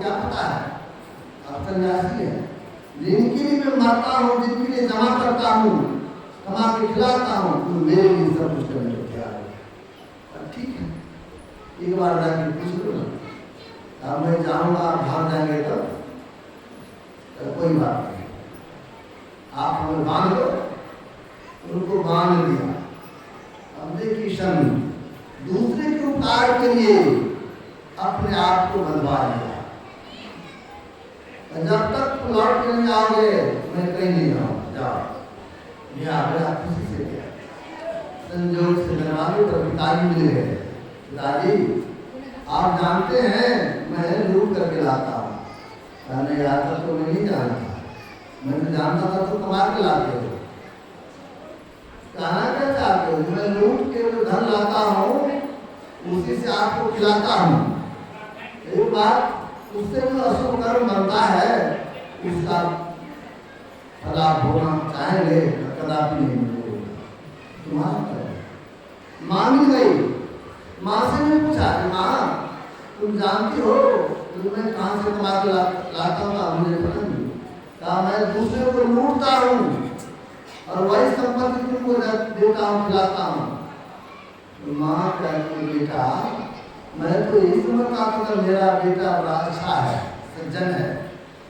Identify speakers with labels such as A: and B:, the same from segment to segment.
A: क्या पता है? आप सन्यासी है। जिनके लिए मैं मरता हूँ, जिनके लिए जमा करता हूँ, कमा के खिलाता हूँ, तो मेरे लिए सब कुछ करने को तैयार है। ठीक है, एक बार जाके पूछ लो ना, अब मैं जाऊँगा, आप भाग जाएंगे तो कोई बात नहीं, आप हमें बांध लो। उनको बांध दिया। अब देखिए शन दूसरे के उपकार के लिए अपने आप को बंधवा लिया। जब तक लौट के नहीं आओगे मैं कहीं नहीं जाऊँगा, जाओ। ये आग्रह खुशी से किया। संजोग से दरवाजे पर पिताजी मिल गए। पिताजी आप जानते हैं मैं लूट करके लाता हूँ। कहने यार तब तो मैं नहीं जानता, मैं तो जानता था तो कमा के लाते हो। कहना क्या चाहते हो? मैं लूट के जो धन लाता हूँ उसी से आपको खिलाता हूँ। एक बात, उससे जो अशुभ कर्म बनता है उसका फल आप होना चाहेंगे कदापि नहीं मिलेगा। तुम्हारा माँ मिल गई। माँ से ने पूछा कि माँ तुम जानती हो मैं कहाँ से कमा के लाता हूँ? मुझे पता नहीं। कहा मैं दूसरे को लूटता हूँ और वही संपत्ति तुमको देता हूँ, खिलाता हूँ। तो माँ कहती बेटा मैं तो यही समझता था मेरा बेटा बड़ा अच्छा है, सज्जन है।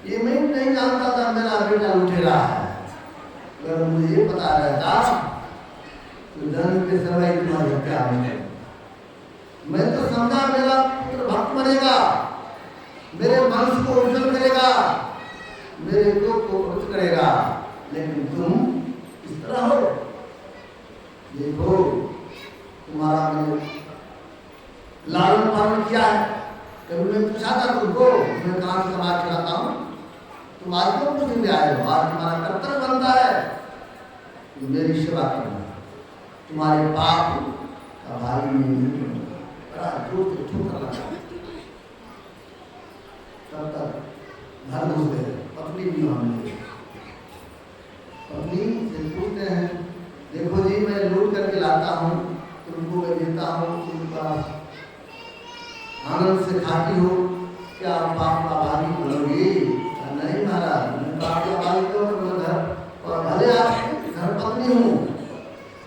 A: ये मैं नहीं जानता था मेरा बेटा लुटेरा है। अगर मुझे ये पता रहता तो जन्म के समय तुम्हारी हत्या होगी। मैं तो समझा मेरा पुत्र भक्त बनेगा, मेरे वंश को उज्जवल करेगा, मेरे कुल को उच्च करेगा, लेकिन तुम इस तरह हो। देखो तुम्हारा मैंने लालन पालन किया है। कभी मैं पूछा था तुमको मैं कहाँ से कमा के लाता हूँ? तुम आज क्यों मुझे ले आए हो? आज तुम्हारा कर्तव्य बनता है तो मेरी सेवा करना। तुम्हारे पाप का भारी नहीं बड़ा जोर से ठोकर लगा। तब तक घर घुस गए। पत्नी भी हमने पत्नी से पूछते हैं देखो जी मैं लूट करके लाता हूँ, तुमको मैं देता हूँ, तुमका आनंद से खाती हो, क्या आप पाप का भागी बनोगी? नहीं महाराज, मैं पाप का भागी तो मैं घर और भले आप घर पत्नी हूँ,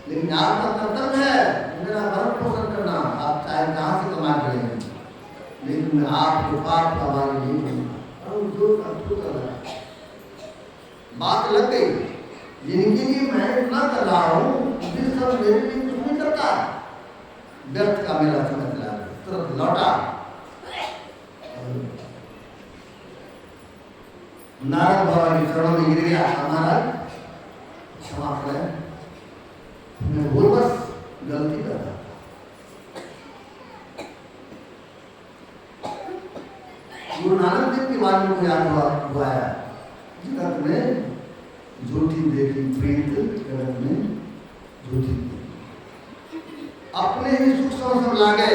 A: लेकिन आपका कर्तव्य है मेरा भरण पोषण करना। आप चाहे कहाँ से कमा के लेंगे, लेकिन मैं आपको पाप का भागी नहीं बनूंगा। और जो कर बात लग गई। जिनके लिए मैं इतना कर रहा हूँ जिस सब मेरे लिए कुछ नहीं करता, व्यर्थ का मेरा समय चला गया। तुरंत लौटा। नारद बाबा के चरणों में गिर गया। हमारा क्षमा करें, मैं भूलवश गलती कर रहा। गुरु नानक देव की वाणी को याद हुआ है, जगत में झूठी देखी प्रीत, जगत में झूठी अपने ही सुख सब लागे,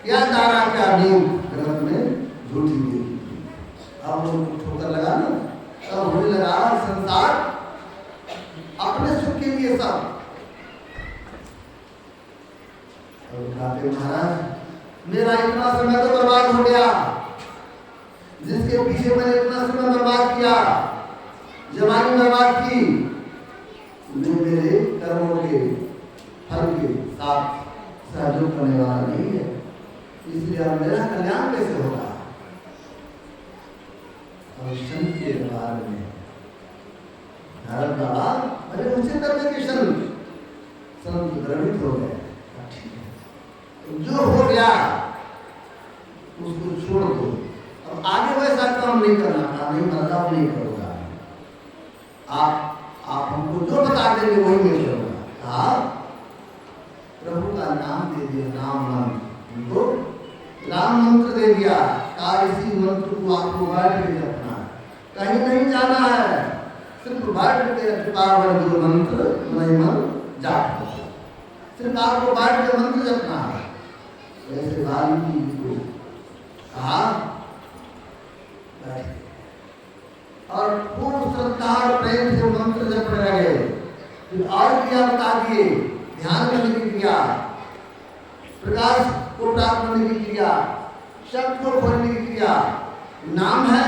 A: क्या दारा क्या नींद, जगत में झूठी देखी। अब लोग ठोकर लगा ना, तब होने लगा संसार अपने सुख के लिए सब। कहते महाराज मेरा इतना समय तो बर्बाद हो गया, जिसके पीछे मैंने इतना समय बर्बाद किया, जवानी बर्बाद की, मैं मेरे कर्मों के फल के साथ सहयोग करने वाला नहीं है, इसलिए अब मेरा कल्याण कैसे होगा? और संत के दरबार में नारद बाबा अरे उनसे करने के संत द्रवित हो गए। जो हो गया उसको छोड़ दो, अब आगे वैसा काम नहीं करना था, नहीं बदलाव नहीं करूँगा। आप हमको जो बता देंगे वही मैं करूँगा। आप प्रभु का नाम दे दिया, नाम मंत्र, उनको राम मंत्र दे दिया। कहा इसी मंत्र को आपको बैठ के रखना, कहीं नहीं जाना है, सिर्फ बैठ के पावन गुरु मंत्र महिमा जाप, सिर्फ आपको बैठ के मंत्र जपना है। वैसे वाल्मीकि को कहा और खूब श्रद्धा और प्रेम से मंत्र जपने लगे। फिर और क्रिया बता दिए, ध्यान करने की क्रिया, प्रकाश को प्राप्त करने की क्रिया, शब्द को खोलने की क्रिया, नाम है,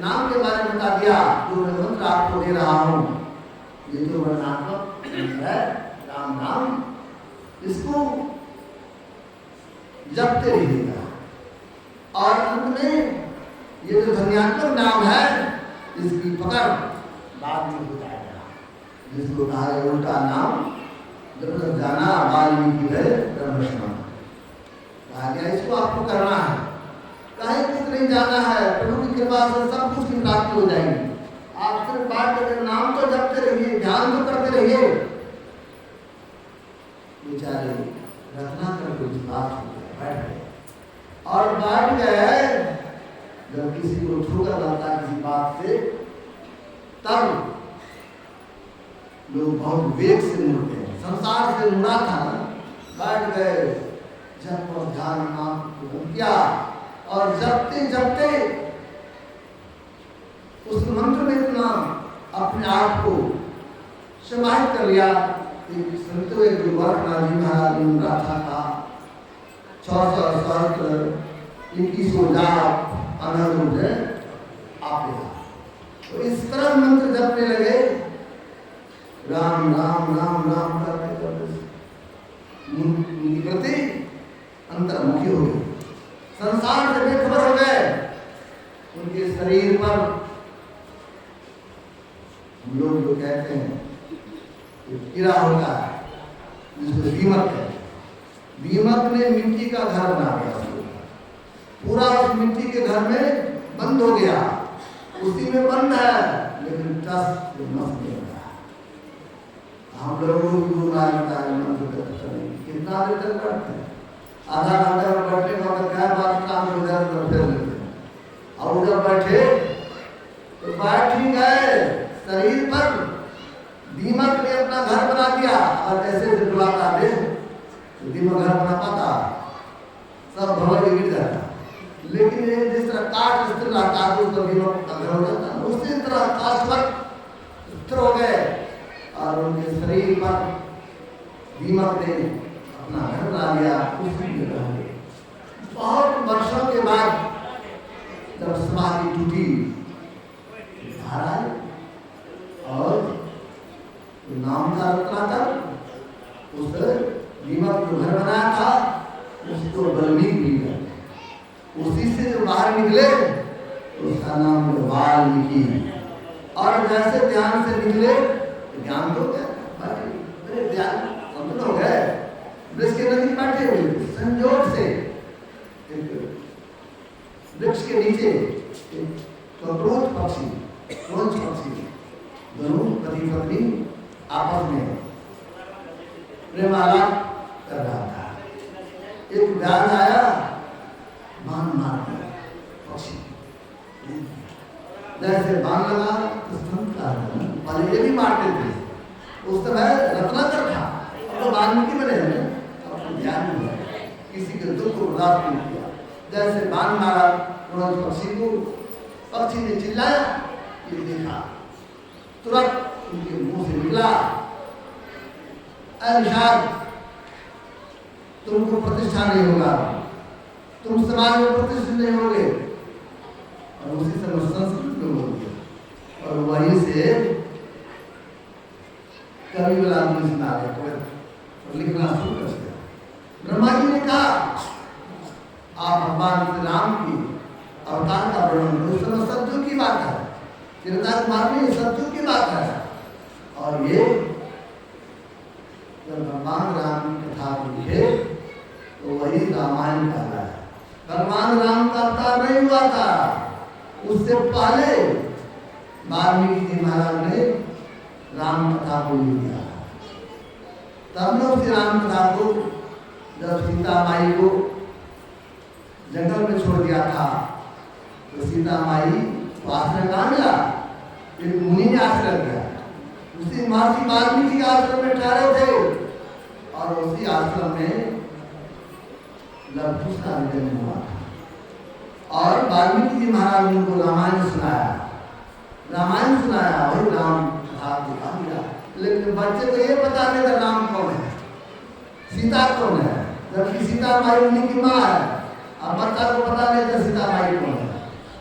A: नाम के बारे में बता दिया। जो मैं मंत्र आपको दे रहा हूँ, ये जो वर्णात्मक है राम नाम, इसको जपते रहिएगा। और अंत में ये जो ध्वन्यात्मक नाम है, इसकी पकड़ बाद में हो जाएगा। जिसको कहा है उल्टा नाम जब तक जाना वाल्मीकि है ब्रह्मश्रम, कहा गया इसको आपको करना है। कहीं कुछ नहीं जाना है, प्रभु की कृपा से सब कुछ की प्राप्ति हो जाएगी। आप सिर्फ बात करके नाम तो जपते रहिए, ध्यान तो करते रहिए। बेचारे रत्ना कर कुछ बात हो गया, बैठ गए और बैठ गए। जब किसी को ठोकर लगता है किसी बात से, तब लोग बहुत वेग से मुड़ते हैं। संसार से मुड़ा था ना, बैठ गए, जब और ध्यान नाम को किया और जपते जपते उस मंत्र में इतना अपने आप को समाहित कर लिया। संतो एक गोरखनाथ जी महाराज ने गाथा था 600 सहस्त्र 21 जाप अनहद आप। तो इस तरह मंत्र जपने लगे, राम राम राम राम करते करते उनकी प्रति अंतर्मुखी हो गए, संसार से बेखबर हो गए। उनके शरीर पर हम लोग जो कहते हैं कीड़ा होता है, जिसको दीमक है, दीमक ने मिट्टी का घर बना दिया, पूरा उस मिट्टी के घर में बंद हो गया, उसी में बंद है, लेकिन टस मस्त नहीं होता। हम लोगों को गुरु मानता है, कितना देर तक बैठते हैं, आधा घंटा में बैठने का मतलब क्या बात, काम हो जाए तो फिर लेते हैं। और जब बैठे तो बैठ ही गए, शरीर पर दीमक ने अपना घर बना दिया। और ऐसे बुलाता दे तो दीमक घर बना पाता, सब भवन गिर जाता। लेकिन ये जिस तरह काट स्थिर रहता है तो दीमक का घर हो जाता है, उसी तरह काट पर स्थिर हो गए और उनके शरीर पर दीमक ने अपना घर बना लिया, उसी में रह गए। बहुत वर्षों के बाद जब समाधि टूटी, बाहर आए और नाम का रत्नाकर उस दीमक जो घर बनाया था उसको वाल्मीकि भी गए। उसी से जो बाहर निकले उसका नाम वाल्मीकि। और जैसे ध्यान से निकले ज्ञान तो गया, ध्यान संतुलन हो गए। वृक्ष के नदी बैठे हुए संजोग से वृक्ष के नीचे कक्रोच पक्षी, क्रोच पक्षी दोनों पति पत्नी आपस में प्रेमालाप कर रहा था। एक व्याध आया, बाण मार दिया पक्षी, जैसे बाण लगा तो पहले ये भी मारते थे, उस समय रत्नाकर था, अब तो वाल्मीकि बने हैं, अब ध्यान नहीं है, किसी के दुख को बर्दाश्त नहीं किया। जैसे बाण मारा पक्षी को, पक्षी ने चिल्लाया, ये देखा, तुरंत उनके मुंह से निकला, निषाद तुमको प्रतिष्ठा नहीं होगा, तुम समाज में प्रतिष्ठित नहीं होगे। और उसी समय संस्कृत में बोल दिया और वहीं से कवि वाला आदमी सुना गया और लिखना शुरू कर दिया। ब्रह्मा जी ने कहा आप भगवान श्री राम की अवतार का वर्णन करो, उस समय सत्य की बात है, त्रेता कुमार में सत्य की बात है। और ये जब भगवान राम की कथा लिखे तो वही रामायण कहला है। भगवान राम का अवतार नहीं हुआ था, उससे पहले वाल्मीकि जी महाराज ने राम कथा को लिखा। तब ने उसी राम कथा को जब सीता माई को जंगल में छोड़ दिया था तो सीता माई को आश्रय कहाँ मिला, एक मुनि ने आश्रय दिया। उसी महर्षि वाल्मीकि के आश्रम में ठहरे थे और उसी आश्रम में लवकुश का जन्म हुआ और वाल्मीकि जी महाराज ने उनको रामायण सुनाया, वही राम कथा दिखा दिया। लेकिन बच्चे को ये पता नहीं था राम कौन है, सीता कौन है, जबकि सीता माई उन्हीं की माँ है। अब बच्चा को पता नहीं था सीता माई कौन है।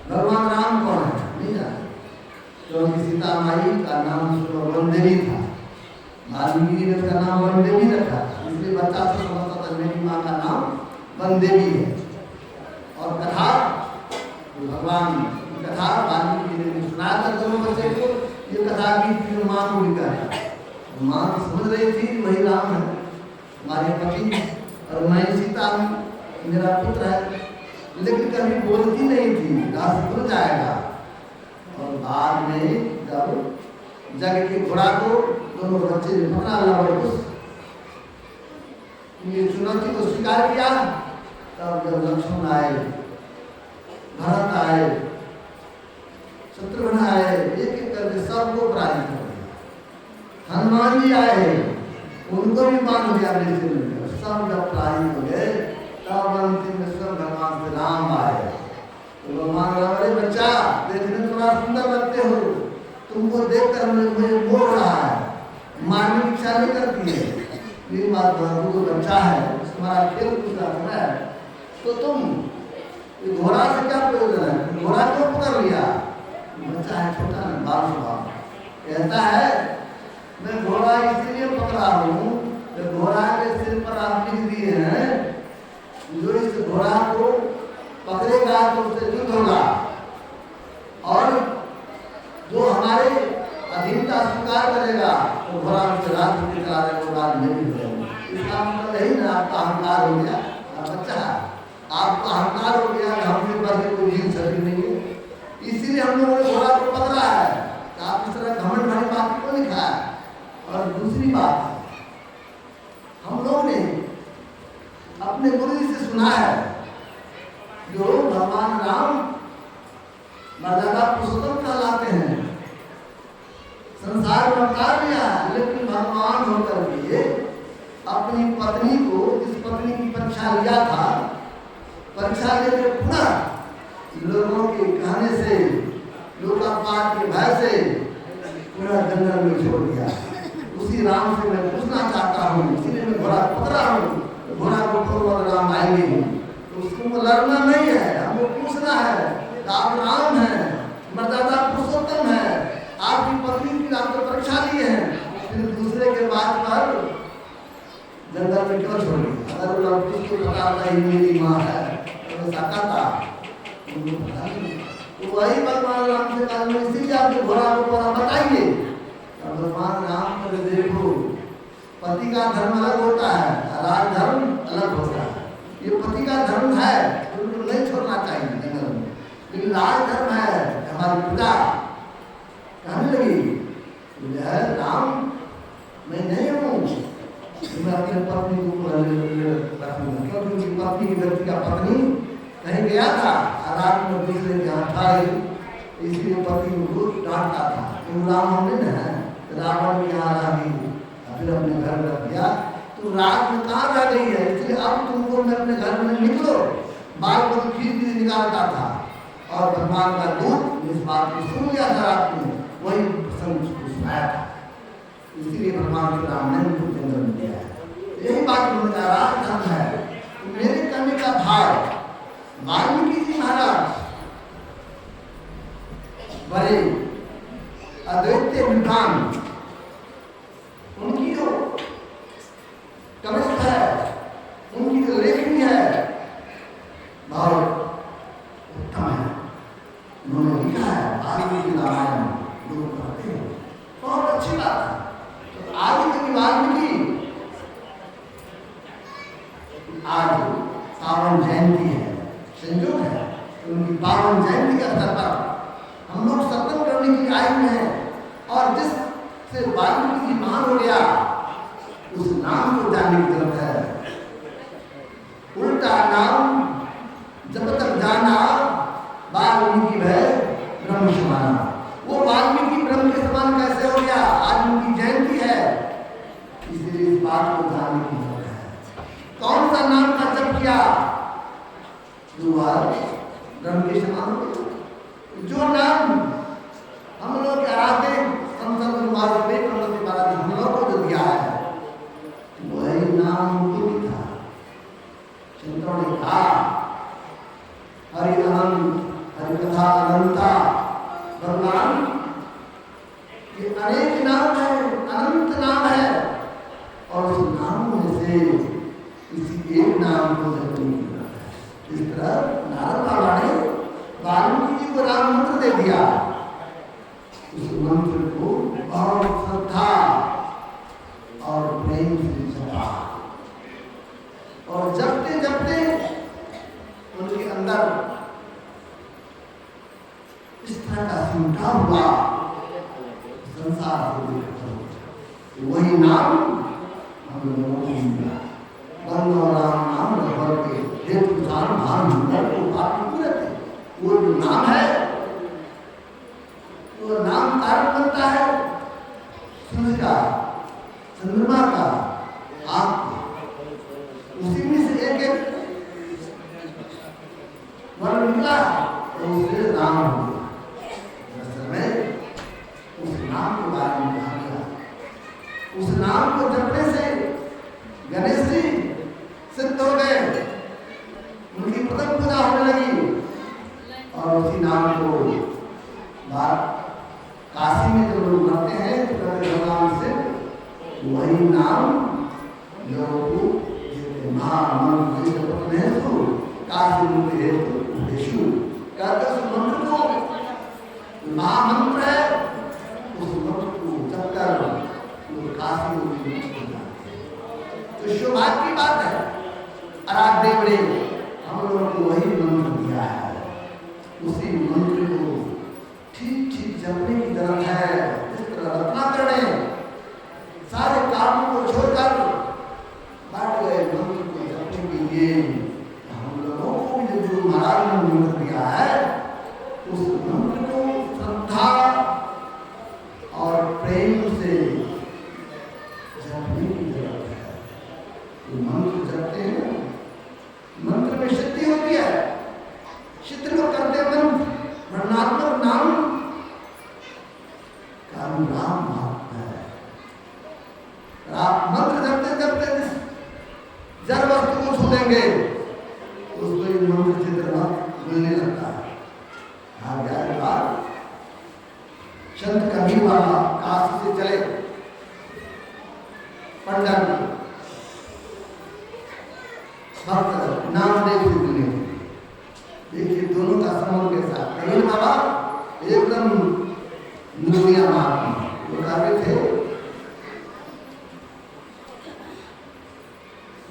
A: भगवान सीता माई का नाम वनदेवी था। वाल्मीकि जी ने उसका नाम वनदेवी रखा था, इसलिए बच्चा से समझता था मेरी माँ का नाम वनदेवी है। और कथा भगवान की कथा वाल्मीकि जी ने सुनाया था दोनों बच्चे को। ये कथा की माँ को भी कहा, माँ तो समझ रही थी वही राम है हमारे पति और मैं सीता हूँ, मेरा पुत्र है, लेकिन कभी बोलती नहीं थी, रास खुल जाएगा। और बाद में जब जग के घोड़ा को दोनों बच्चे ने पकड़ा लवकुश ये चुनौती को स्वीकार किया, तब जब लक्ष्मण आए, भरत आए, शत्रुघ्न आए, एक एक करके सबको पराजित कर दिया। हनुमान जी आए, उनको भी मान दिया, सब जब पराजित हो गए तब अंतिम में स्वयं भगवान श्री राम आए। तो भगवान राम, अरे बच्चा देखने में थोड़ा सुंदर लगते हो, तुमको देखकर मुझे मोह रहा है, मारने की इच्छा नहीं करती है, ये बात तो बच्चा है, तुम्हारा खेल कूद रहा है, तो तुम घोड़ा से क्या प्रयोजन है, घोड़ा क्यों पकड़ लिया? बच्चा है, छोटा नहीं, बाल स्वभाव कहता है मैं घोड़ा इसलिए पकड़ा हूँ, घोड़ा के सिर पर आप लिख दिए हैं जो इस घोड़ा को पकड़ेगा तो उससे युद्ध होगा, और जो हमारे अधीनता स्वीकार करेगा तो घोड़ा उससे राज्य के चला देगा, राज नहीं मिलेगा। इसका मतलब यही ना, आपका अहंकार हो गया, बच्चा आपका अहंकार हो गया, हमसे बढ़ के कोई जीत सकती नहीं है, इसीलिए हम लोगों ने घोड़ा को पकड़ा है। आप इस तरह घमंड भरी बात क्यों लिखा है? और दूसरी बात, हम लोग ने अपने गुरु जी से सुना है जो भगवान राम मर्यादा पुरुषोत्तम कहलाते हैं, संसार में अवतार लिया, लेकिन भगवान होकर के अपनी पत्नी को, जिस पत्नी की परीक्षा लिया था, परीक्षा लेकर पुनः लोगों के कहने से, लोकापात के भय से पूरा जंगल में छोड़ दिया। उसी राम से मैं पूछना चाहता हूँ, इसीलिए मैं घोड़ा पकड़ा हूँ, घोड़ा को खोल राम आएंगे, तो उसको लड़ना नहीं है, हमको पूछना है, आप राम हैं, मर्यादा पुरुषोत्तम है, आपकी पत्नी की आप तो परीक्षा लिए हैं, फिर दूसरे के बात पर जंगल में क्यों छोड़ दिया? अगर वो लड़की को पता होता ही मेरी माँ है तो ऐसा कहता, तो वही भगवान राम से कहा, इसीलिए आपके घोड़ा को पता बताइए। भगवान राम को देखो, पति का धर्म अलग होता है, राज धर्म अलग होता है। ये पति का धर्म है तो उनको नहीं छोड़ना चाहिए जंगल में, लेकिन राज धर्म है, हमारी पिता कहने लगी है राम मैं नहीं हूँ, मैं अपने पत्नी को रखूंगा, क्योंकि उनकी पत्नी की व्यक्ति का पत्नी कहीं गया था, रात में दूसरे के हाथ था, इसलिए पति को डांटता था, तो राम हमने न रावण के यहाँ रह गई, फिर अपने घर रख दिया, तो रात में कहाँ रह गई है, इसलिए अब तुमको मैं अपने घर में निकलो, बाल को तो खींच के निकालता था। और भगवान का दूत इस बात को सुन लिया था रात में, वही प्रसंग उसको सुनाया था, इसीलिए भगवान श्री राम ने उनको जंगल में दिया है। यही बात उन्होंने राज धर्म है। तो मेरे कहने का भाव, वाल्मीकि जी महाराज बड़े अद्वैत विद्वान, उनकी जो कविता है, उनकी जो लेखनी है, बहुत उत्तम है। उन्होंने लिखा है वाल्मीकि रामायण, लोग पढ़ते हैं, बहुत अच्छी बात है। तो आज की वाल्मीकि, आज पावन जयंती है, संयोग है, उनकी पावन जयंती के अवसर पर हम लोग सत्संग करने की आयु में है, और जिससे वाल्मीकि जी महान हो गया, उस नाम को जानने की जरूरत है। उल्टा नाम जब तक जाना वाल्मीकि भय ब्रह्म समाना, वो वाल्मीकि ब्रह्म के समान कैसे हो गया? आज उनकी जयंती है, इसलिए इस बात को जानने की जरूरत है। कौन सा नाम का जप किया जो ब्रह्म के समान हो गया? जो नाम हम लोग के आराध्य हम लोग को जो दिया है, वही नाम उनको भी था। चंद्रों ने कहा हरि अनंत, हरि कथा अनंता, भगवान ये अनेक नाम है, अनंत नाम है, और उस नाम में से किसी एक नाम को जपने की बात है। इस तरह नारद बाबा ने वाल्मीकि जी को राम मंत्र दे दिया। उस मंत्र को बहुत श्रद्धा और प्रेम से जपा, और जपते जपते उनके अंदर इस तरह का सिमटा हुआ संसार को देखकर वही नाम हम लोगों को मिला। बंदो राम नाम रबर के हेतु जान भान हुनर को बात पूरे थे। वो जो नाम है, वो नाम कारण बनता है सूर्य का, चंद्रमा का, आँख का। उसी में से एक एक वर्ण निकला तो उसे राम हो गया। असल में उस नाम के बारे में कहा गया। उस नाम को जपने से गणेश जी सिद्ध हो गए, उनकी प्रथम पूजा होने लगी। और उसी नाम को काशी में जब लोग मरते हैं तो कहते भगवान से वही नाम लोगों को देते। महामंत्र काशी मुक्ति हेतु कहते उस मंत्र को महामंत्र है, उस मंत्र को जपकर काशी मुक्ति हो जाते हैं। तो सौभाग्य की बात है। आराध्य बड़े हम लोगों को वही मंत्र दिया है, उसी मंत्र को ठीक ठीक जपने की जरूरत है। इस तरह रत्नाकर ने सारे कामों को छोड़कर बैठ गए मंत्र को जपने के लिए। हम लोगों को भी जो गुरु महाराज ने मंत्र दिया है, उस मंत्र को श्रद्धा और प्रेम से जपने की जरूरत है। तो मंत्र जपते हैं, मंत्र में शक्ति होती है। चित्र को करते मंत्र वर्णात्मक नाम का नाम महात्मा है। आप मंत्र जपते जपते जड़ वस्तु को छू देंगे, उसको मंत्र चित्र मिलने लगता है। संत कबीर बाबा काशी से चले पंजाब, भक्त नामदेव से मिले। देखिए दोनों का संबंध के साथ कबीर बाबा एकदम दुनिया महात्मा वो कहते थे।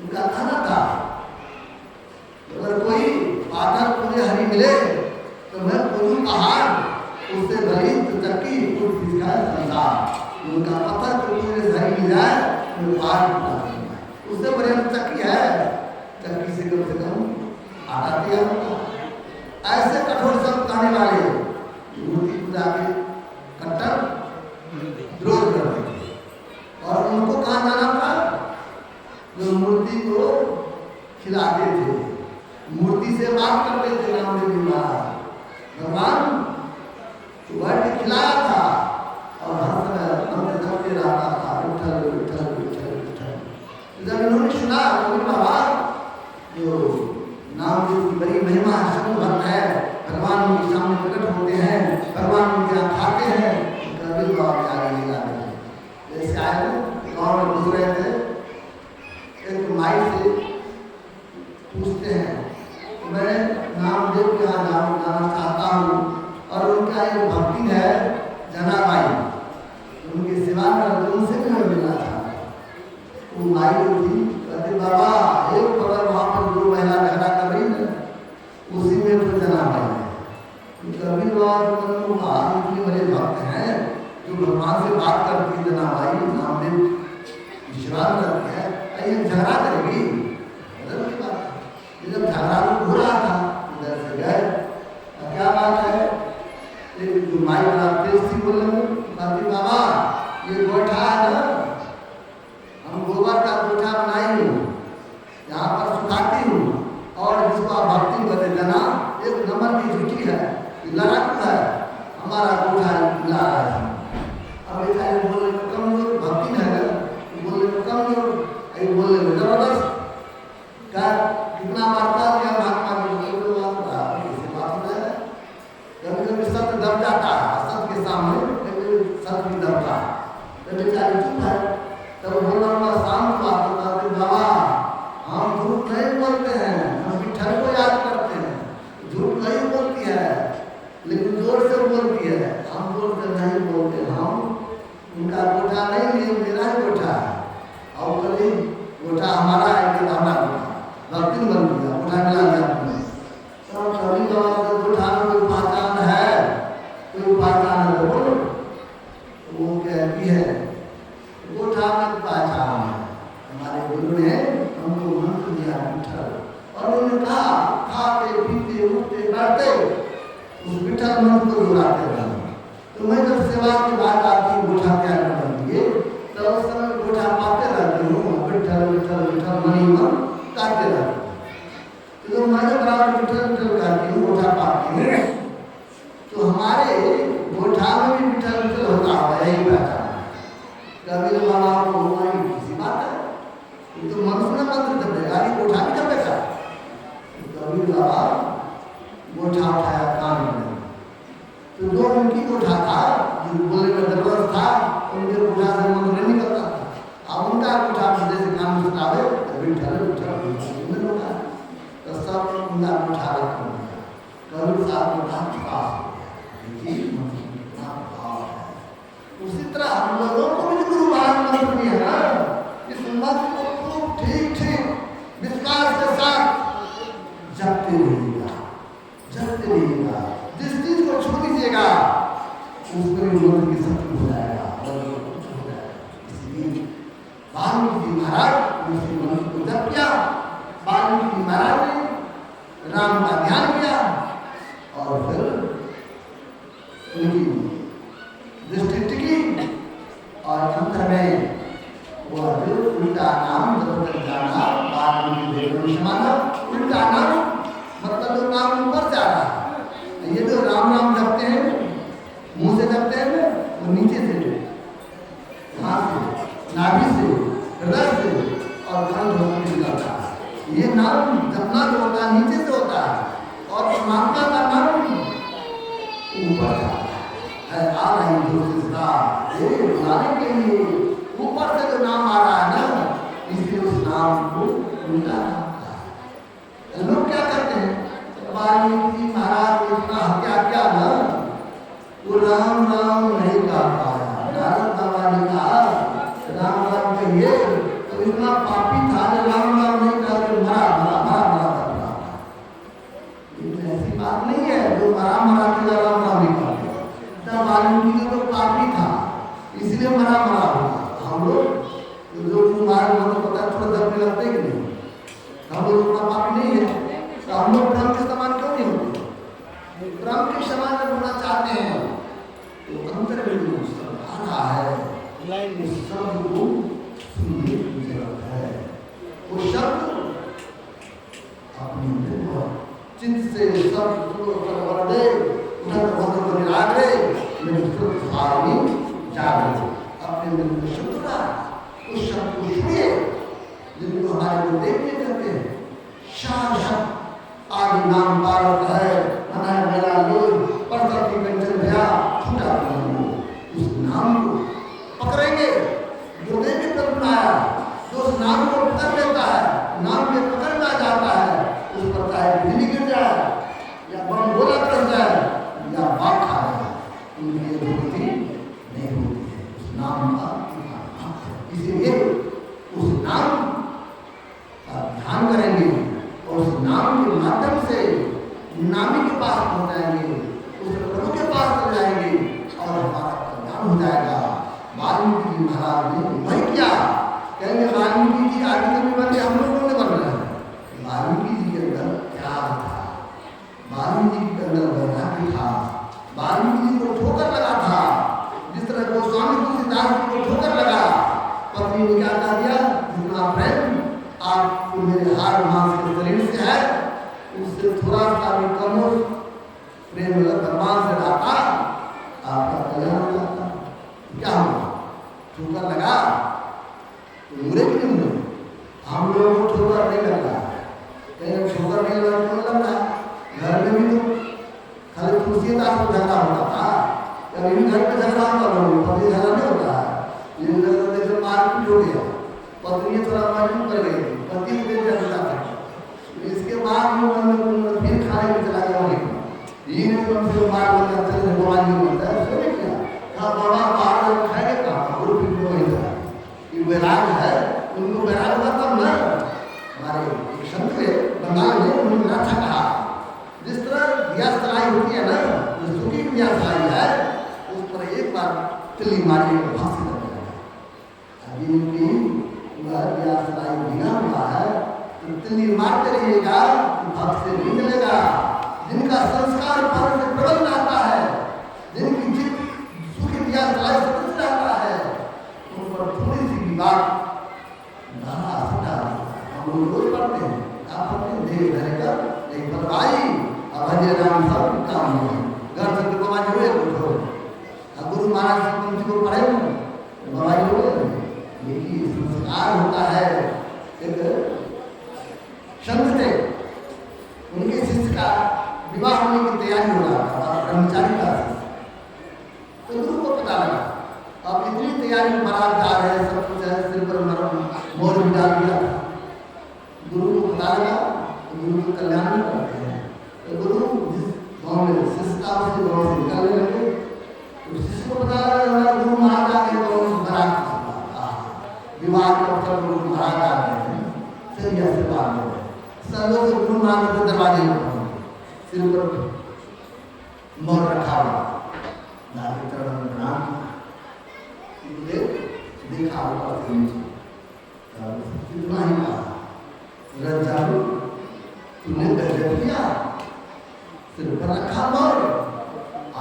A: उनका कहना था अगर कोई पाथर मुझे हरी मिले तो मैं खोजूं पहाड़, उससे भली तो चक्की कुछ दिखाए संसार। उनका पत्थर तो मुझे हरी मिल जाए मैं पहाड़ उठा दूंगा, उससे बड़े चक्की है, चक्की से कम आटा दिया होगा। ऐसे कठोर शब्द कहने वाले मूर्ति पूजा के कट्टर विरोध करते थे। और उनको कहा जाना था जो मूर्ति को खिलाते थे, मूर्ति से बात करते थे। रामदेव महाराज भगवान बैठ के खिलाया था और हर समय मंत्र जपते रहता था, विठ्ठल विठ्ठल विठ्ठल विठ्ठल। जब इन्होंने सुना कबीर बाबा जो नामदेव की बड़ी महिमा है, शब्द भक्त है, भगवान उनके सामने प्रकट होते हैं, भगवान उनके यहाँ खाते हैं, कबीर बाबा के आगे ले जाते हैं। जैसे आए गाँव में घुस रहे थे, एक माई से पूछते हैं मैं नामदेव के यहाँ जाना चाहता हूँ, और उनका एक भक्ति है जनाबाई, उनकी सेवा कर उनसे भी मैं मिलना चाहता हूँ। वो माई जो थी कहते बाबा एक बगल वहाँ पर दो महिला झगड़ा कर रही है, उसी में तो जनाबाई है। कबीर बाबा इतने बड़े भक्त हैं जो भगवान से बात करती है, जनाबाई नामदेव विश्वास करते हैं, ये झगड़ा करेगी गलत की बात है। जब झगड़ा हो रहा था इधर से गए, क्या बात है, जो माई बड़ा तेज थी बोले कहती बाबा ये गोइठा है ना, हम गोबर का गोइठा बनाई हूँ, यहाँ पर सुखाती हूँ, और जिसको आप भक्ति बदे जना एक नंबर की झूठी है, लड़ाकू है, हमारा गोइठा ला रहा है। अब ऐसा बोले कमजोर भक्ति है, बोले कमजोर, बोले जबरदस्त, क्या कितना मारता दिया महात्मा जी, कभी कभी सत्य दब जाता है, सत्य तो बेचारी चुप है। तब बोला मैं शांत बात बताते बाबा हम झूठ नहीं बोलते हैं, हम विठल को याद करते हैं। झूठ नहीं बोलती है लेकिन जोर से बोलती है, हम जोर से नहीं बोलते। हम उनका गोठा नहीं लिए, मेरा ही गोठा है और कभी गोठा हमारा है कि हमारा गोठा भक्ति बन गया, गोठा मिला गया। तो कभी बाबा गोठा में कोई पहचान है, कोई पहचान है तो बोलो। वो कहती है गोठा में पहचान है, हमारे गुरु ने हमको मंत्र दिया विठल, और उन्होंने कहा खाते पीते उठते बैठते उस विठल मंत्र को दोहराते रहो। तो मैं जब सेवा की बात आती है गोठा क्या करती है तो उस समय गोठा पाते रहती हूँ, विठल विठल विठल मनी मन गाते रहती हूँ। तो जब मैं बराबर विठल विठल गाती हूँ गोठा पाती हूँ तो हमारे गोठा में भी विठल विठल होता है, यही पहचान। कभी बाबा को हमारी किसी बात है तो मनुष्य ने मंत्र जब देगा ये गोठा भी जब देगा। कभी बाबा गोठा उठाया कान में, तो जो उनकी गोठा था जो बोलने में जरूरत था उनके गोठा से मंत्र नहीं निकलता था। अब उनका गोठा जैसे कान में सुनावे तो विठल विठल होगा तो सब उनका गोठा रखा कभी साथ में पास उसी तरह हम लोगों को भी गुरु महाराज मंत्र दिया ना, इस मंत्र को ठीक ठीक विश्वास के साथ जपते रहिएगा, जपते रहिएगा। जिस चीज को छू दीजिएगा उसमें भी मंत्र की शक्ति हो जाएगा। इसलिए वाल्मीकि महाराज उसी मंत्र को जप किया। वाल्मीकि महाराज ने राम का ध्यान किया और फिर उनकी दृष्टि टिकी और अंतर में वह जो उल्टा नाम जब जाना वाल्मीकि माना उल्टा नाम मतलब जो नाम ऊपर जा रहा है। ये जो राम राम जपते हैं मुंह से जपते हैं वो नीचे से हाथ से नाभि से हृदय से और कंठ होकर निकलता है। ये नाम जपना जो होता है नीचे से होता है और परमात्मा का नाम ऊपर जाता है। आ रही ये बुलाने के लिए ऊपर से जो नाम आ रहा है ना, इसलिए उस नाम को उल्टा नाम कहा। लोग क्या करते हैं वाल्मीकि महाराज ने इतना हत्या किया ना, वो राम राम नहीं गा पाया। नारद बाबा ने कहा राम राम कहिए तो इतना पापी था जो राम राम नहीं कहा तो मरा मरा मरा मरा कर रहा था। ऐसी बात नहीं है जो मरा मरा के राम राम नहीं कहते। तब वाल्मीकि तो पापी था इसलिए मरा मरा हुआ। हम लोग जो हमारे मतलब पता है थोड़ा जपने लगते कि नहीं, हम लोग उतना पापी नहीं है तो हम लोग ब्रह्म के समान क्यों नहीं होते? ब्रह्म के समान जब होना चाहते हैं तो अंतर में जो शब्द आ रहा है उस शब्द को सुनने की जरूरत है। वो शब्द अपने चित्त से शब्द को परवरदे उधर भगवान को निरागरे मेरे शुद्ध भावनी जागृत अपने मन में शुद्धता उस शब्द को सुनिए जिनको हमारे को देखने करते हैं। शान शब्द आदि नाम पारक है मना मेरा लोग परतर की कंचन भया छूटा उस नाम को पकड़ेंगे जो देवी पर बनाया जो उस नाम को पकड़ लेता है, नाम के पकड़ में आ जाता है, उस पर चाहे बिजली गिर जाए या बम गोला कर जाए या बात खा जाए उनकी अनुभूति नहीं होती है उस नाम का। इसलिए उस नाम का ध्यान करेंगे और उस नाम के माध्यम से नामी के पास पहुंच जाएंगे, उस प्रभु के पास चल जाएंगे और हमारा कल्याण हो जाएगा। वाल्मीकि जी महाराज ने वही किया। कहेंगे वाल्मीकि जी आगे कभी बने हम लोगों ने बन रहे हैं। वाल्मीकि जी के अंदर त्याग था, वाल्मीकि जी के अंदर वैराग्य था, वाल्मीकि जी को ठोकर लगा था। जिस तरह गोस्वामी तुलसीदास जी को ठोकर लगा, पत्नी ने क्या कहा दिया जितना प्रेम आपको मेरे हार मांस के शरीर से है उससे थोड़ा सा भी कम हो प्रेम भगवान से लाता आपका कल्याण हो जाता। क्या हुआ ठोकर लगा तो मुरे की नहीं मुरे। हम लोगों को ठोकर नहीं लग रहा, कहीं ठोकर नहीं लग रहा क्यों लग रहा? घर में भी तो खाली तुलसीदास को झगड़ा होता था, कभी भी घर पे झगड़ा होता लोगों पति झगड़ा नहीं होता है। ये मारपीट हो गया, पत्नी थोड़ा मजबूर कर गई, पति को देख जाता था। इसके बाद में फिर खाने में चला गया वहीं ये नहीं तो फिर मार लगा चल मोबाइल में होता है सो क्या हाँ बाबा बाहर खाएंगे कहाँ और फिर वो ही था ये वैराग है उनको वैराग हुआ तब ना हमारे एक संत थे बंगाल में उन्होंने अच्छा कहा जिस तरह दिया सलाई होती है ना जो सूखी दिया सलाई है उस पर एक बार तिल्ली मारिए तो फांसी लग जाएगा। अभी उनकी वह दिया सलाई बिना हुआ है तो तिल्ली मारते रहिएगा तो भाग से नहीं मिलेगा। जिनका संस्कार पर से प्रबल आता है जिनकी जित सुखी दिया सलाई से कुछ रहता है उन पर थोड़ी सी भी बात नारा सटा हम लोग रोज पढ़ते हैं आप अपने देह रहकर एक बलवाई अभय राम सब काम है घर से तो बाबा हुए उठो गुरु महाराज से तुमको पढ़े बलवाई हुए ये संस्कार होता है एक संत थे उनके शिष्य का विवाह होने की तैयारी हो रहा था ब्रह्मचारी का तो गुरु को पता लगा अब इतनी तैयारी बारात जा रहे हैं सब कुछ है सिर पर मोर भी डाल दिया था गुरु को पता लगा तो गुरु को कल्याण नहीं करते हैं तो गुरु जिस गाँव में शिष्यता से गाँव से निकलने लगे तो शिष्य को पता लगा हमारा गुरु महाराज आ गए गाँव से बारात विवाह के अवसर पर गुरु महाराज आ गए हैं फिर यह से बात हो सब लोग गुरु महाराज के दरवाजे में सिर पर मोर रखा हुआ नारी चरण प्रणाम देखा ऊपर से नीचे कितना ही कहा रजाऊ तुमने गजब किया सिर पर रखा मोर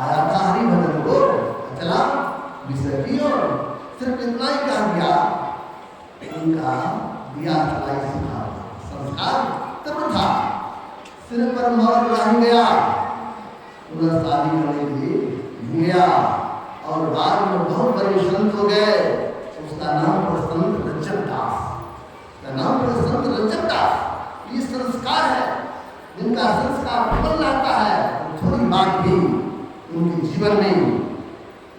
A: आया था हरि भजन को चला विषय की और सिर्फ इतना ही कह दिया उनका दिया सलाई सिखा संस्कार तब था सिर पर मोर रह गया उन्हें शादी करने के लिए गया और बाद में बहुत बड़े संत हो गए उसका नाम पर संत रंजन दास उसका नाम पर संत रंजन दास ये संस्कार है जिनका संस्कार प्रबल रहता है थोड़ी बात भी उनके जीवन में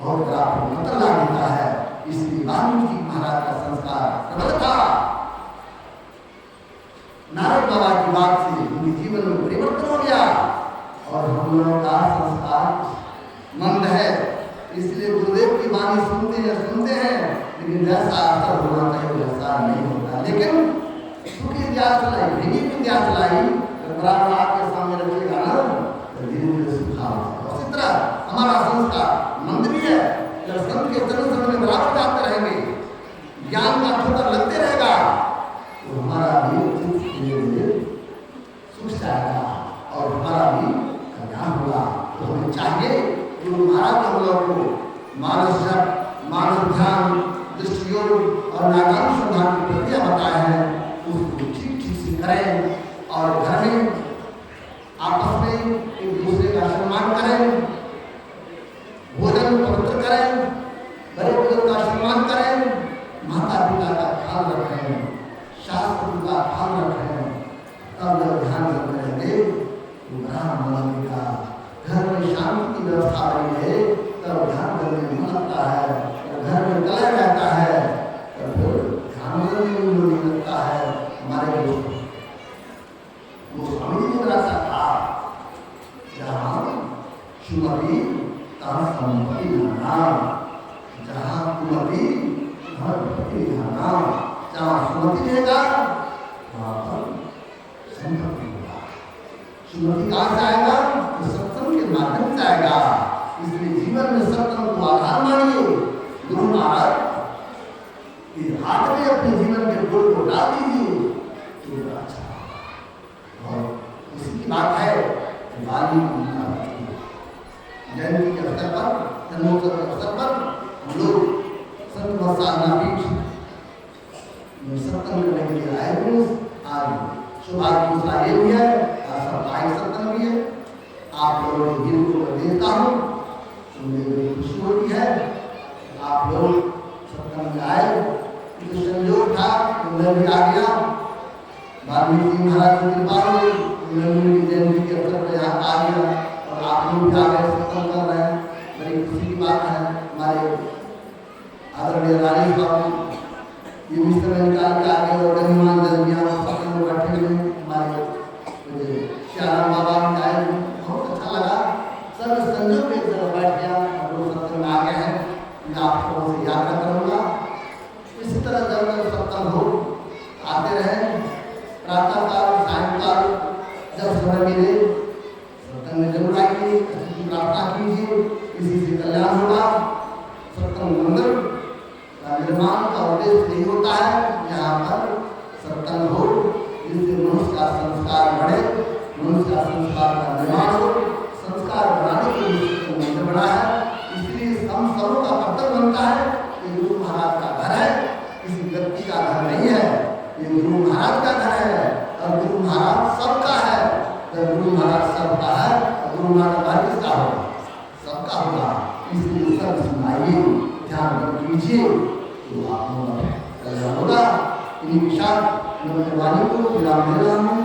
A: बहुत बड़ा परिवर्तन ला देता है इसलिए वाल्मीकि महाराज का संस्कार प्रबल था। नारद बाबा की बात से उनके जीवन में परिवर्तन हो गया और हम लोगों का संस्कार मंद है इसलिए गुरुदेव की वाणी सुनते हैं लेकिन जैसा असर होना चाहिए वैसा नहीं होता। लेकिन सुखी इतिहास लाई भीगी इतिहास लाई बराबर आपके सामने रखिएगा ना तो धीरे धीरे सुखा होगा। उसी तरह हमारा संस्कार मंद भी है जब संत के चरण समय में बराबर जाते रहेंगे ज्ञान का ठोकर लगते रहेगा तो हमारा भी धीरे धीरे सुख जाएगा और हमारा भी कल्याण होगा। तो हमें चाहिए गुरु महाराज हम लोग को मानस ध्यान दृष्टि योग और नागान श्रद्धा की प्रक्रिया बताए हैं उसको ठीक ठीक से करें और घर में आपस में एक दूसरे का सम्मान करें भोजन पवित्र करें बड़े बुजुर्ग का सम्मान करें माता पिता का ख्याल रखें शास्त्र का ख्याल रखें तब जब ध्यान रखते रहेंगे तो ब्राह्मण का घर में शांति की व्यवस्था रही है तब ध्यान करने में मन लगता है घर में कलह रहता है तब फिर ध्यान करने में मन नहीं लगता है। हमारे वो स्वामी जी ने ऐसा कहा जहाँ सुमति तहाँ संपत्ति नाम जहाँ कुमति वहाँ भक्ति नाम जहाँ सुमति रहेगा वहाँ पर संपत्ति होगा। सुमति कहाँ से आएगा तो सत्संग के माध्यम से आएगा इसलिए जीवन में सत्संग को आधार मानिए। गुरु महाराज इस हाथ में अपने जीवन के गुण को डाल दीजिए तो अच्छा। और इसी की बात है वाल्मीकि जयंती के अवसर पर जन्मोत्सव के अवसर पर हम लोग संत साधना पीठ में सत्संग करने के लिए आए हुए आज सौभाग्य दूसरा ये भी है साप्ताहिक सत्संग भी है आप लोगों के दिल को देता हूँ मुझे खुशी होती है आप लोग सत्संग में आए तो संयोग था मैं भी आ गया वाल्मीकि महाराज की कृपा हुई उन्होंने जयंती के अवसर पर यहाँ आ गया और आप लोग भी आ गए सत्संग कर रहे हैं बड़ी खुशी की बात है। हमारे आदरणीय रानी इसी से कल्याण होगा। सत्संग मंदिर का निर्माण का उद्देश्य यही होता है, यहाँ पर सत्संग हो, जिससे मनुष्य का संस्कार बढ़े, मनुष्य का संस्कार का निर्माण हो। संस्कार बनाने के लिए मंदिर बना है, इसलिए हम सबों का कर्तव्य बनता है कि गुरु महाराज का घर है, किसी व्यक्ति का घर नहीं है, ये गुरु महाराज का घर है और गुरु महाराज सबका है। जब गुरु महाराज सबका है तो गुरु महाराज घर किसका होगा? सबका होगा। इसलिए सब सुनाइए, ध्यान कीजिए तो आप लोगों का कल्याण होगा। इन्हीं के साथ वाणी को विराम देना हूँ।